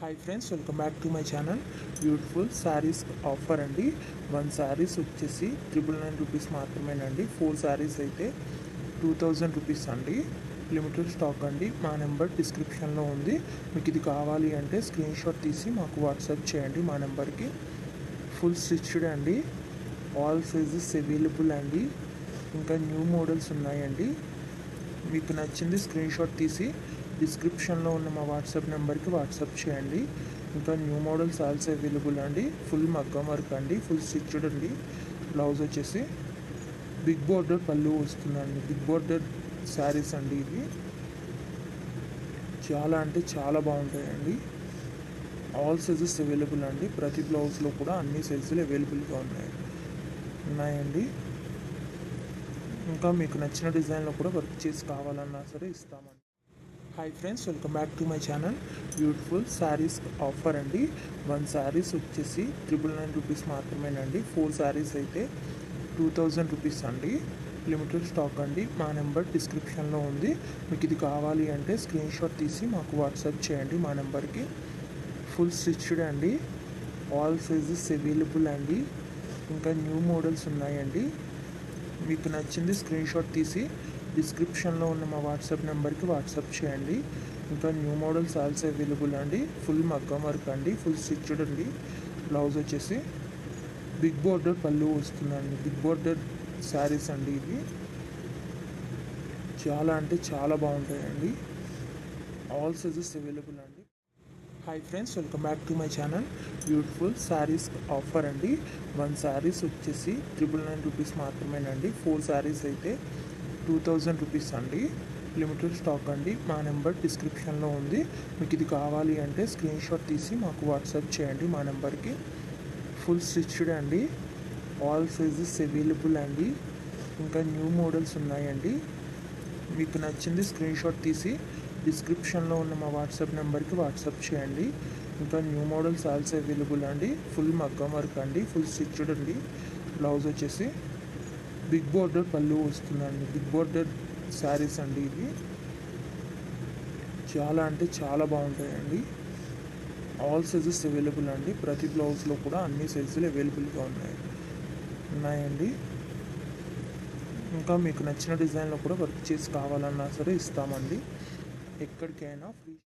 Hi friends, welcome back to my channel. Beautiful saris offer అండి. 1 శారీస్ వచ్చేసి 999 rupees మాత్రమేనండి. 4 శారీస్ అయితే 2000 రూపీస్ అండి. లిమిటెడ్ స్టాక్ అండి. మా నెంబర్ డిస్క్రిప్షన్లో ఉంది. మీకు ఇది కావాలి అంటే స్క్రీన్ షాట్ తీసి మాకు వాట్సాప్ చేయండి మా నెంబర్కి. ఫుల్ స్టిచ్డ్ అండి. ఆల్ సైజెస్ అవైలబుల్ అండి. ఇంకా న్యూ మోడల్స్ ఉన్నాయండి. మీకు నచ్చింది స్క్రీన్ షాట్ తీసి డిస్క్రిప్షన్లో ఉన్న మా వాట్సాప్ నెంబర్కి వాట్సాప్ చేయండి. ఇంకా న్యూ మోడల్స్ ఆల్సో అవైలబుల్ అండి. ఫుల్ మగ్గం వర్క్ అండి. ఫుల్ స్టిచ్డ్ అండి. బ్లౌజ్ వచ్చేసి బిగ్ బోర్డర్ పళ్ళు వస్తుందండి. బిగ్ బోర్డర్ శారీస్ అండి ఇవి. చాలా అంటే చాలా బాగుంటాయండి. ఆల్ సైజెస్ అవైలబుల్ అండి. ప్రతి బ్లౌజ్లో కూడా అన్ని సైజులు అవైలబుల్గా ఉన్నాయండి. ఇంకా మీకు నచ్చిన డిజైన్లో కూడా వర్క్ చేసి కావాలన్నా సరే ఇస్తామండి. Hi friends, welcome back to my channel. Beautiful saris offer అండి. 1 శారీస్ వచ్చేసి 999 రూపీస్ మాత్రమేనండి. 4 శారీస్ అయితే 2000 రూపీస్ అండి. లిమిటెడ్ స్టాక్ అండి. మా నెంబర్ డిస్క్రిప్షన్లో ఉంది. మీకు ఇది కావాలి అంటే స్క్రీన్ షాట్ తీసి మాకు వాట్సాప్ చేయండి మా నెంబర్కి. ఫుల్ స్టిచ్డ్ అండి. ఆల్ సైజెస్ అవైలబుల్ అండి. ఇంకా న్యూ మోడల్స్ ఉన్నాయండి. మీకు నచ్చింది స్క్రీన్ షాట్ తీసి డిస్క్రిప్షన్లో ఉన్న మా వాట్సాప్ నెంబర్కి వాట్సాప్ చేయండి. ఇంకా న్యూ మోడల్స్ ఆల్సో అవైలబుల్ అండి. ఫుల్ మగ్గం వర్క్ అండి. ఫుల్ స్టిచ్డ్ అండి. బ్లౌజ్ వచ్చేసి బిగ్ బోర్డర్ పళ్ళు వస్తుందండి. బిగ్ బోర్డర్ శారీస్ అండి ఇవి. చాలా అంటే చాలా బాగుంటాయండి. ఆల్ సైజెస్ అవైలబుల్ అండి. Hi friends, welcome back to my channel. Beautiful saris offer అండి. 1 శారీస్ వచ్చేసి 999 రూపీస్ మాత్రమేనండి. 4 శారీస్ అయితే 2000 రూపీస్ అండి. లిమిటెడ్ స్టాక్ అండి. మా నెంబర్ డిస్క్రిప్షన్లో ఉంది. మీకు ఇది కావాలి అంటే స్క్రీన్ షాట్ తీసి మాకు వాట్సాప్ చేయండి మా నెంబర్కి. ఫుల్ స్టిచ్డ్ అండి. ఆల్ సైజెస్ అవైలబుల్ అండి. ఇంకా న్యూ మోడల్స్ ఉన్నాయండి. మీకు నచ్చింది స్క్రీన్ షాట్ తీసి డిస్క్రిప్షన్లో ఉన్న మా వాట్సాప్ నెంబర్కి వాట్సాప్ చేయండి. ఇంకా న్యూ మోడల్స్ ఆల్సో అవైలబుల్ అండి. ఫుల్ మగ్గం వర్క్ అండి. ఫుల్ స్టిచ్డ్ అండి. బ్లౌజ్ వచ్చేసి బిగ్ బోర్డర్ పళ్ళు వస్తుందండి. బిగ్ బోర్డర్ శారీస్ అండి ఇవి. చాలా అంటే చాలా బాగుంటాయండి. ఆల్ సైజెస్ అవైలబుల్ అండి. ప్రతి బ్లౌజ్లో కూడా అన్ని సైజులు అవైలబుల్గా ఉన్నాయండి. ఇంకా మీకు నచ్చిన డిజైన్లో కూడా వర్క్ చేసి కావాలన్నా సరే ఇస్తామండి. ఎక్కడికైనా ఫ్రీ.